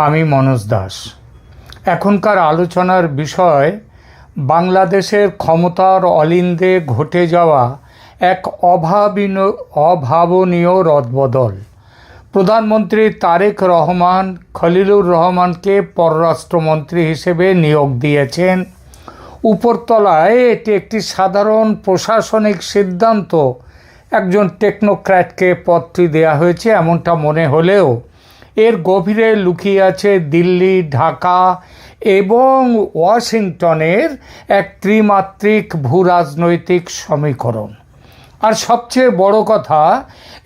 আমি মনোজ দাস। এখনকার আলোচনার বিষয় বাংলাদেশের ক্ষমতার অলিন্দে ঘটে যাওয়া এক অভাবনীয় রদবদল। প্রধানমন্ত্রী তারেক রহমান খলিলুর রহমানকে পররাষ্ট্রমন্ত্রী হিসেবে নিয়োগ দিয়েছেন। উপরতলায় এটি একটি সাধারণ প্রশাসনিক সিদ্ধান্ত, একজন টেকনোক্র্যাটকে পদটি দেয়া হয়েছে এমনটা মনে হলেও এর গভীরে লুকিয়ে আছে দিল্লি, ঢাকা এবং ওয়াশিংটনের এক ত্রিমাত্রিক ভূরাজনৈতিক সমীকরণ। আর সবচেয়ে বড় কথা,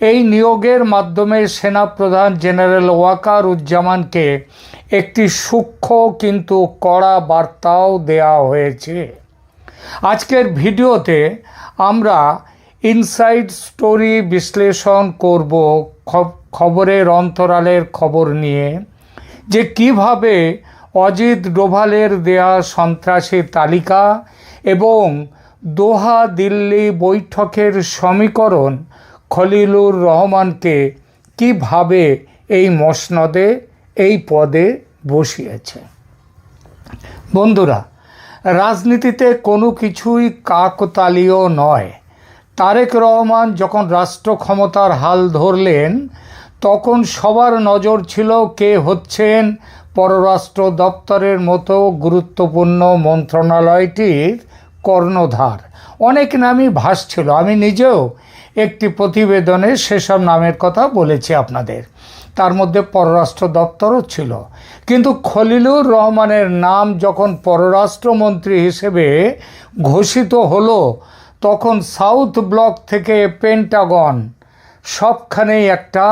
এই নিয়োগের মাধ্যমে সেনাপ্রধান জেনারেল ওয়াকারুজ্জামানকে একটি সূক্ষ্ম কিন্তু কড়া বার্তাও দেওয়া হয়েছে। আজকের ভিডিওতে আমরা ইনসাইড স্টোরি বিশ্লেষণ করব খবরের অন্তরালের খবর নিয়ে, যে কিভাবে অজিত ডোভালের দেয়া সন্ত্রাসী তালিকা এবং দোহা দিল্লি বৈঠকের সমীকরণ খলিলুর রহমানকে কিভাবে এই মসনদে, এই পদে বসিয়েছে। বন্ধুরা, রাজনীতিতে কোনো কিছুই কাকতালীয় নয়। তারেক রহমান যখন রাষ্ট্র ক্ষমতার হাল ধরলেন তখন সবার নজর ছিল কে হচ্ছেন পররাষ্ট্র দপ্তরের মতো গুরুত্বপূর্ণ মন্ত্রণালয়টির কর্ণধার। অনেক নামই ভাসছিল, আমি নিজেও একটি প্রতিবেদনে সেসব নামের কথা বলেছি আপনাদের, তার মধ্যে পররাষ্ট্র দপ্তরও ছিল। কিন্তু খলিলুর রহমানের নাম যখন পররাষ্ট্রমন্ত্রী হিসেবে ঘোষিত হলো তখন সাউথ ব্লক থেকে পেন্টাগন সবখানেই একটা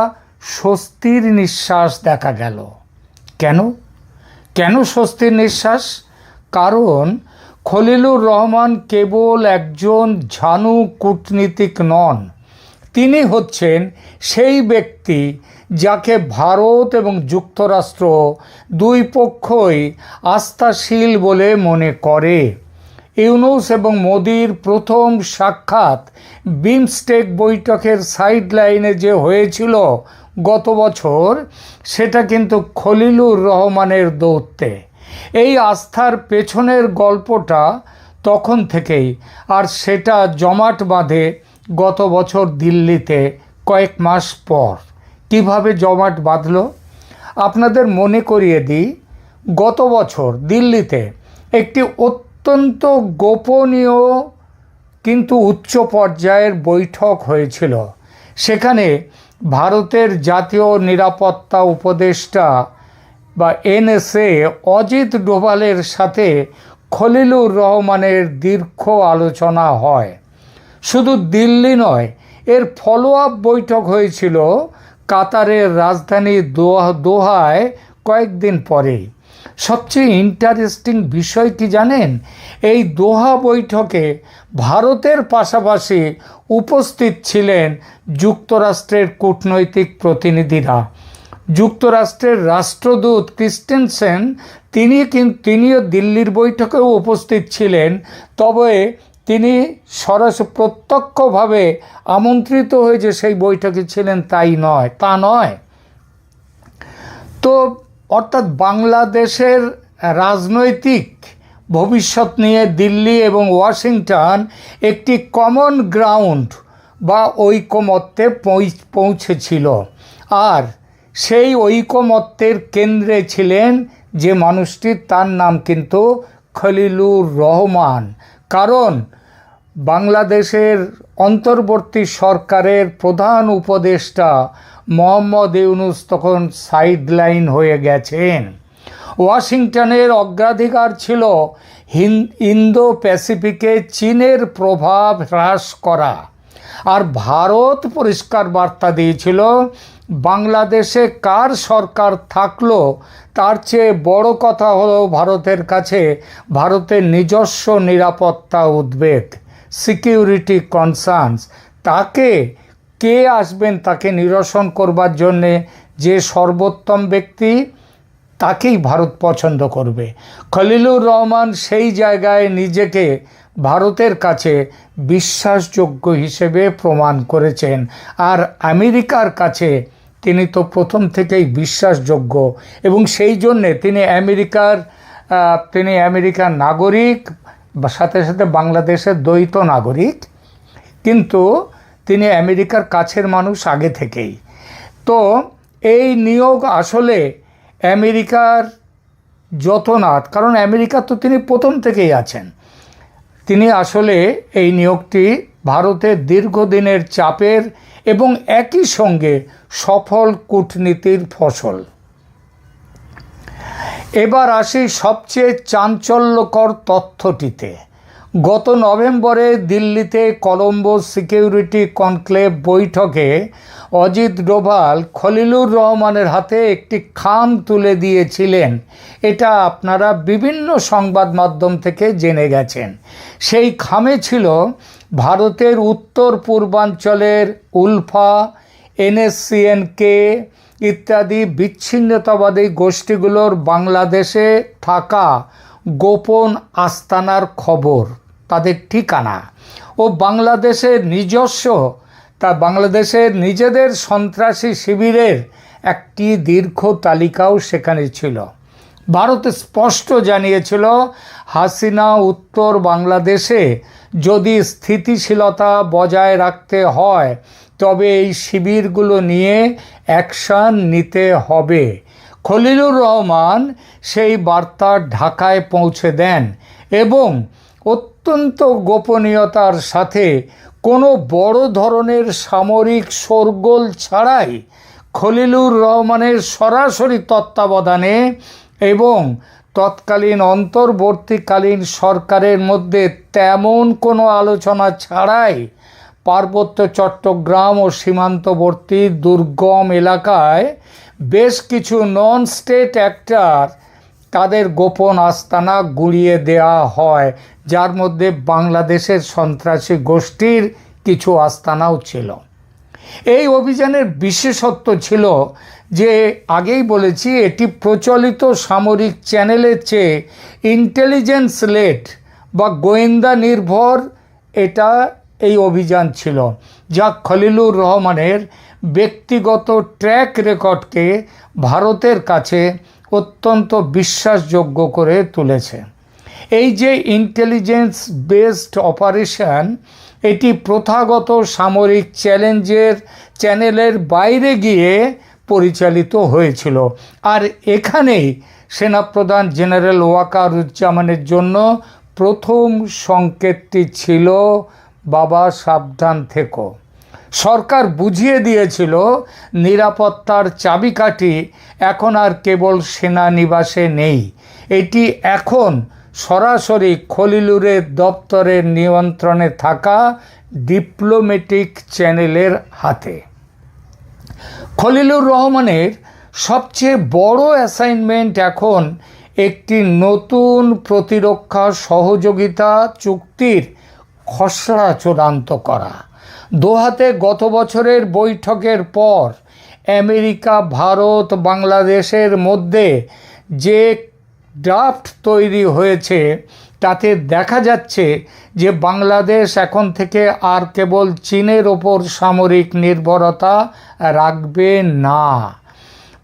স্বস্তির নিঃশ্বাস দেখা গেল। কেন স্বস্তির নিঃশ্বাস? কারণ খলিলুর রহমান কেবল একজন ঝানু কূটনীতিক নন, তিনি হচ্ছেন সেই ব্যক্তি যাকে ভারত এবং যুক্তরাষ্ট্র দুই পক্ষই আস্থাশীল বলে মনে করে। ইউনূস এবং মোদির প্রথম সাক্ষাৎ বিমস্টেক বৈঠকের সাইডলাইনে যে হয়েছিল গত বছর, সেটা কিন্তু খলিলুর রহমানের দৌত্যে। এই আস্থার পেছনের গল্পটা তখন থেকেই, আর সেটা জমাট বাঁধে গত বছর দিল্লিতে কয়েক মাস পর। কিভাবে জমাট বাঁধল আপনাদের মনে করিয়ে দিই। গত বছর দিল্লিতে একটি অত্যন্ত গোপনীয় কিন্তু উচ্চ পর্যায়ের বৈঠক হয়েছিল। সেখানে ভারতের জাতীয় নিরাপত্তা উপদেষ্টা বা এনএসএ অজিত ডোভালের সাথে খলিলুর রহমানের দীর্ঘ আলোচনা হয়। শুধু দিল্লি নয়, এর ফলো আপ বৈঠক হয়েছিল কাতারের রাজধানী দোহায় কয়েকদিন পরেই। সবচেয়ে ইন্টারেস্টিং বিষয় কি জানেন? এই দোহা বৈঠকে ভারতের পাশাপাশি উপস্থিত ছিলেন যুক্তরাষ্ট্রের কূটনৈতিক প্রতিনিধিরা। যুক্তরাষ্ট্রের রাষ্ট্রদূত ক্রিস্টেনসেন তিনিও দিল্লির বৈঠকেও উপস্থিত ছিলেন, তবে তিনি প্রত্যক্ষভাবে আমন্ত্রিত হয়ে যে সেই বৈঠকে ছিলেন তা নয়। তো অর্থাৎ বাংলাদেশের রাজনৈতিক ভবিষ্যৎ নিয়ে দিল্লি এবং ওয়াশিংটন একটি কমন গ্রাউন্ড বা ঐকমত্যে পৌঁছেছিল। আর সেই ঐকমত্যের কেন্দ্রে ছিলেন যে মানুষটি, তার নাম কিন্তু খলিলুর রহমান। কারণ বাংলাদেশের অন্তর্বর্তী সরকারের প্রধান উপদেষ্টা মোহাম্মদ ইউনূস তখন সাইডলাইন হয়ে গেছেন। ওয়াশিংটনের অগ্রাধিকার ছিল ইন্দো প্যাসিফিকে চীনের প্রভাব হ্রাস করা। আর ভারত পরিষ্কার বার্তা দিয়েছিল, বাংলাদেশে কার সরকার থাকলো তার চেয়ে বড় কথা হলো ভারতের কাছে ভারতের নিজস্ব নিরাপত্তা উদ্বেগ, সিকিউরিটি কনসার্নস। কে আসবেন তাকে নিরসন করবার জন্যে, যে সর্বোত্তম ব্যক্তি তাকেই ভারত পছন্দ করবে। খলিলুর রহমান সেই জায়গায় নিজেকে ভারতের কাছে বিশ্বাসযোগ্য হিসেবে প্রমাণ করেছেন, আর আমেরিকার কাছে তিনি তো প্রথম থেকেই বিশ্বাসযোগ্য, এবং সেই জন্যে তিনি আমেরিকার নাগরিক, সাথে সাথে বাংলাদেশের দ্বৈত নাগরিক, কিন্তু তিনি আমেরিকার কাছের মানুষ আগে থেকেই। তো এই নিয়োগ আসলে আমেরিকার যতনাথ, কারণ আমেরিকা তো তিনি প্রথম থেকেই আছেন, তিনি আসলে এই নিয়োগটি ভারতের দীর্ঘদিনের চাপের এবং একই সঙ্গে সফল কূটনীতির ফসল। এবার আসি সবচেয়ে চাঞ্চল্যকর তথ্যটিতে। গত নভেম্বরে দিল্লিতে কলম্বো সিকিউরিটি কনক্লেভ বৈঠকে অজিত ডোভাল খলিলুর রহমানের হাতে একটি খাম তুলে দিয়েছিলেন। এটা আপনারা বিভিন্ন সংবাদ মাধ্যম থেকে জেনে গেছেন। সেই খামে ছিল ভারতের উত্তর পূর্বাঞ্চলের উলফা, NSCN-K ইত্যাদি বিচ্ছিন্নতাবাদী গোষ্ঠীগুলোর বাংলাদেশে থাকা গোপন আস্তানার খবর, তাদের ঠিকানা ও বাংলাদেশের নিজেদের সন্ত্রাসী শিবিরের একটি দীর্ঘ তালিকাও সেখানে ছিল। ভারত স্পষ্ট জানিয়েছিল, হাসিনা উত্তর বাংলাদেশে যদি স্থিতিশীলতা বজায় রাখতে হয় তবে এই শিবিরগুলো নিয়ে অ্যাকশন নিতে হবে। খলিলুর রহমান সেই বার্তা ঢাকায় পৌঁছে দেন এবং অত্যন্ত গোপনীয়তার সাথে কোনো বড় ধরনের সামরিক শোরগোল ছাড়াই খলিলুর রহমানের সরাসরি তত্ত্বাবধানে এবং তৎকালীন অন্তর্বর্তীকালীন সরকারের মধ্যে তেমন কোনো আলোচনা ছাড়াই পার্বত্য চট্টগ্রাম ও সীমান্তবর্তী দুর্গম এলাকায় বেশ কিছু নন স্টেট অ্যাক্টর তাদের গোপন আস্তানা গুঁড়িয়ে দেওয়া হয়, যার মধ্যে বাংলাদেশের সন্ত্রাসী গোষ্ঠীর কিছু আস্তানাও ছিল। এই অভিযানের বিশেষত্ব ছিল যে, আগেই বলেছি, এটি প্রচলিত সামরিক চ্যানেলের চেয়ে ইন্টেলিজেন্স লেড বা গোয়েন্দা নির্ভর এই অভিযান ছিল, যা খলিলুর রহমানের ব্যক্তিগত ট্র্যাক রেকর্ডকে ভারতের কাছে অত্যন্ত বিশ্বাসযোগ্য করে তুলেছে। এই যে ইন্টেলিজেন্স বেসড অপারেশন, এটি প্রথাগত সামরিক চ্যানেলের বাইরে গিয়ে পরিচালিত হয়েছিল। আর এখানেই সেনাপ্রধান জেনারেল ওয়াকারুজ্জামানের জন্য প্রথম সংকেতটি ছিল, বাবা সাবধান থেকো। সরকার বুঝিয়ে দিয়েছিল নিরাপত্তার চাবিকাঠি এখন আর কেবল সেনানিবাসে নেই, এটি এখন সরাসরি খলিলুরের দপ্তরের নিয়ন্ত্রণে থাকা ডিপ্লোম্যাটিক চ্যানেলের হাতে। খলিলুর রহমানের সবচেয়ে বড় অ্যাসাইনমেন্ট এখন একটি নতুন প্রতিরক্ষা সহযোগিতা চুক্তির খসড়া চূড়ান্ত করা। দোহাতে গত বছরের বৈঠকের পর আমেরিকা, ভারত, বাংলাদেশের মধ্যে যে ড্রাফট তৈরি হয়েছে তাতে দেখা যাচ্ছে যে বাংলাদেশ এখন থেকে আর কেবল চীনের ওপর সামরিক নির্ভরতা রাখবে না,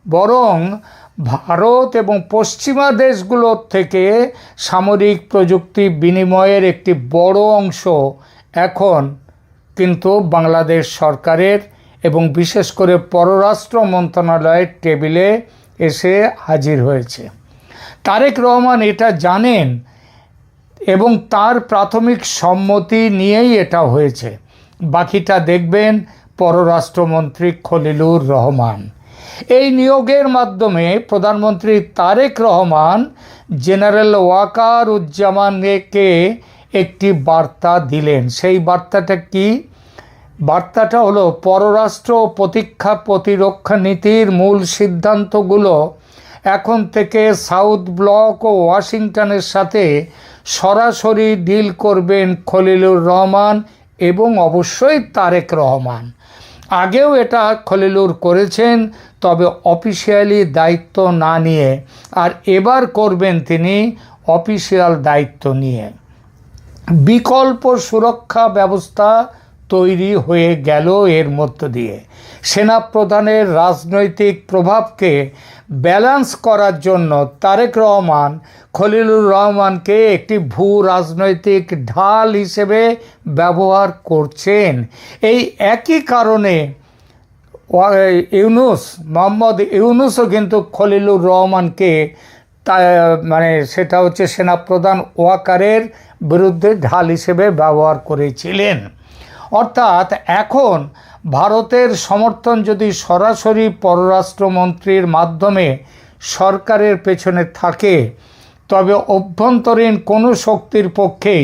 বরং ভারত এবং পশ্চিমা দেশগুলোর থেকে সামরিক প্রযুক্তি বিনিময়ের একটি বড় অংশ এখন কিন্তু বাংলাদেশ সরকারের এবং বিশেষ করে পররাষ্ট্র মন্ত্রণালয়ের টেবিলে এসে হাজির হয়েছে। তারেক রহমান এটা জানেন এবং তার প্রাথমিক সম্মতি নিয়েই এটা হয়েছে। বাকিটা দেখবেন পররাষ্ট্রমন্ত্রী খলিলুর রহমান। এই নিয়োগের মাধ্যমে প্রধানমন্ত্রী তারেক রহমান জেনারেল ওয়াকারুজ্জামানকে একটি বার্তা দিলেন। সেই বার্তাটা কি? বার্তাটা হলো, পররাষ্ট্র প্রতিরক্ষা নীতির মূল সিদ্ধান্তগুলো এখন থেকে সাউথ ব্লক ও ওয়াশিংটনের সাথে সরাসরি ডিল করবেন খলিলুর রহমান এবং অবশ্যই তারেক রহমান। আগেও এটা খলিলুর করেছেন, তবে অফিসিয়ালি দায়িত্ব না নিয়ে, আর এবার করবেন তিনি অফিসিয়াল দায়িত্ব নিয়ে। বিকল্প সুরক্ষা ব্যবস্থা তৈরি হয়ে গেল এর মধ্য দিয়ে। সেনাপ্রধানের রাজনৈতিক প্রভাবকে ব্যালেন্স করার জন্য তারেক রহমান খলিলুর রহমানকে একটি ভূ রাজনৈতিক ঢাল হিসেবে ব্যবহার করছেন। এই একই কারণে মোহাম্মদ ইউনূসও কিন্তু খলিলুর রহমানকে সেটা হচ্ছে সেনাপ্রধান ওয়াকারের বিরুদ্ধে ঢাল হিসেবে ব্যবহার করেছিলেন। অর্থাৎ এখন ভারতের সমর্থন যদি সরাসরি পররাষ্ট্রমন্ত্রীর মাধ্যমে সরকারের পেছনে থাকে, তবে অভ্যন্তরীণ কোনো শক্তির পক্ষেই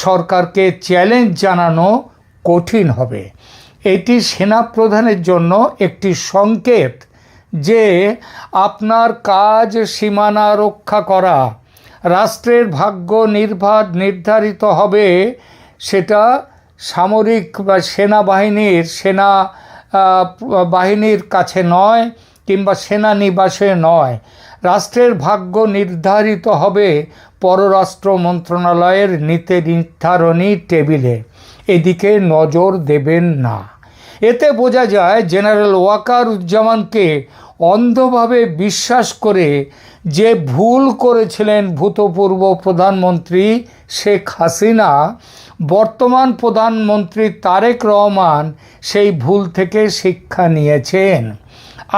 সরকারকে চ্যালেঞ্জ জানানো কঠিন হবে। এটি সেনাপ্রধানের জন্য একটি সংকেত যে আপনার কাজ সীমানা রক্ষা করা, রাষ্ট্রের ভাগ্য নির্ধারিত হবে সেটা সামরিক বা সেনাবাহিনীর কাছে নয়, কিংবা সেনানিবাসে নয়। রাষ্ট্রের ভাগ্য নির্ধারিত হবে পররাষ্ট্র মন্ত্রণালয়ের নীতি নির্ধারণী টেবিলে। এদিকে নজর দেবেন না। এতে বোঝা যায় জেনারেল ওয়াকারুজ্জামানকে অন্ধভাবে বিশ্বাস করে যে ভুল করেছিলেন ভূতপূর্ব প্রধানমন্ত্রী শেখ হাসিনা, বর্তমান প্রধানমন্ত্রী তারেক রহমান সেই ভুল থেকে শিক্ষা নিয়েছেন।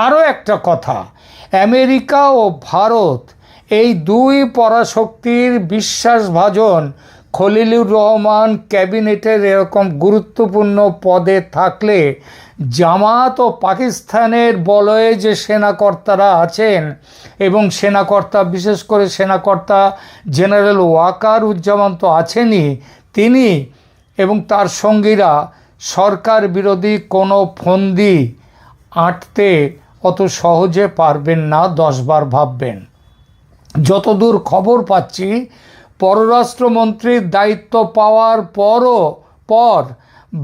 আরও একটা কথা, আমেরিকা ও ভারত এই দুই পরাশক্তির বিশ্বাসভাজন খলিলুর রহমান ক্যাবিনেটের এরকম গুরুত্বপূর্ণ পদে থাকলে জামাত ও পাকিস্তানের বলয়ে যে সেনাকর্তারা আছেন, এবং বিশেষ করে সেনাকর্তা জেনারেল ওয়াকারুজ্জামান তো আছেনই, তিনি এবং তার সঙ্গীরা সরকার বিরোধী কোনো ফন্দি আঁটতে অত সহজে পারবেন না, 10 বার ভাববেন। যতদূর খবর পাচ্ছি, পররাষ্ট্রমন্ত্রীর দায়িত্ব পাওয়ার পর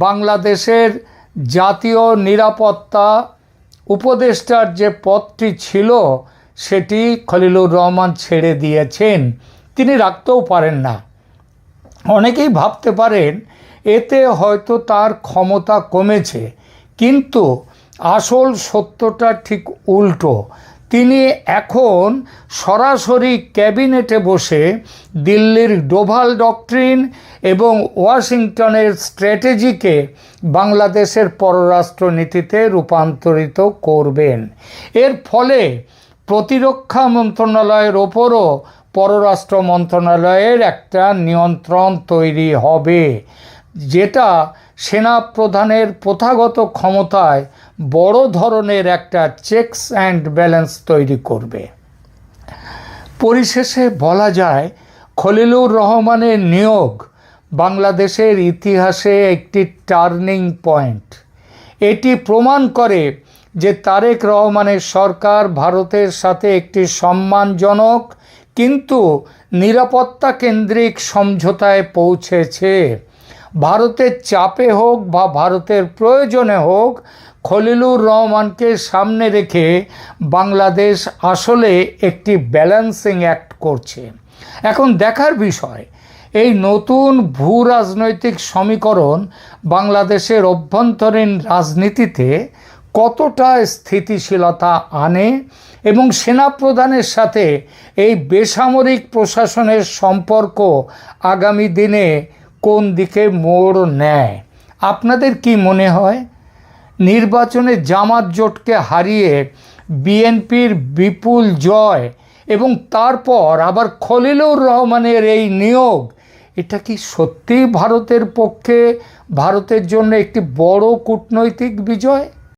বাংলাদেশের জাতীয় নিরাপত্তা উপদেষ্টার যে পদটি ছিল সেটি খলিলুর রহমান ছেড়ে দিয়েছেন। তিনি রাখতেও পারেন না। অনেকেই ভাবতে পারেন এতে হয়তো তার ক্ষমতা কমেছে, কিন্তু আসল সত্যটা ঠিক উল্টো। তিনি এখন সরাসরি ক্যাবিনেটে বসে দিল্লির ডোভাল ডক্ট্রিন এবং ওয়াশিংটনের স্ট্র্যাটেজিকে বাংলাদেশের পররাষ্ট্র নীতিতে রূপান্তরিত করবেন। এর ফলে প্রতিরক্ষা মন্ত্রণালয়ের ওপরও পররাষ্ট্র মন্ত্রণালয়ের একটা নিয়ন্ত্রণ তৈরি হবে, যেটা সেনাপ্রধানের প্রথাগত ক্ষমতায় বড় ধরনের একটা চেকস অ্যান্ড ব্যালেন্স তৈরি করবে। পরিশেষে বলা যায়, খলিলুর রহমানের নিয়োগ বাংলাদেশের ইতিহাসে একটি টার্নিং পয়েন্ট। এটি প্রমাণ করে যে তারেক রহমানের সরকার ভারতের সাথে একটি সম্মানজনক কিন্তু নিরাপত্তা কেন্দ্রিক সমঝোতায় পৌঁছেছে। ভারতের চাপে হোক বা ভারতের প্রয়োজনে হোক, খলিলুর রহমানকে সামনে রেখে বাংলাদেশ আসলে একটি ব্যালেন্সিং অ্যাক্ট করছে। এখন দেখার বিষয়, এই নতুন ভূ রাজনৈতিক সমীকরণ বাংলাদেশের অভ্যন্তরীণ রাজনীতিতে কতটা স্থিতিশীলতা আনে এবং সেনাপ্রধানের সাথে এই বেসামরিক প্রশাসনের সম্পর্ক আগামী দিনে কোন দিকে মোড় নেয়। আপনাদের কি মনে হয়? নির্বাচনে জামাত জোটকে হারিয়ে বিএনপির বিপুল জয় এবং তারপর আবার খলিলুর রহমানের এই নিয়োগ, এটা কি সত্যিই ভারতের জন্য একটি বড় কূটনৈতিক বিজয়?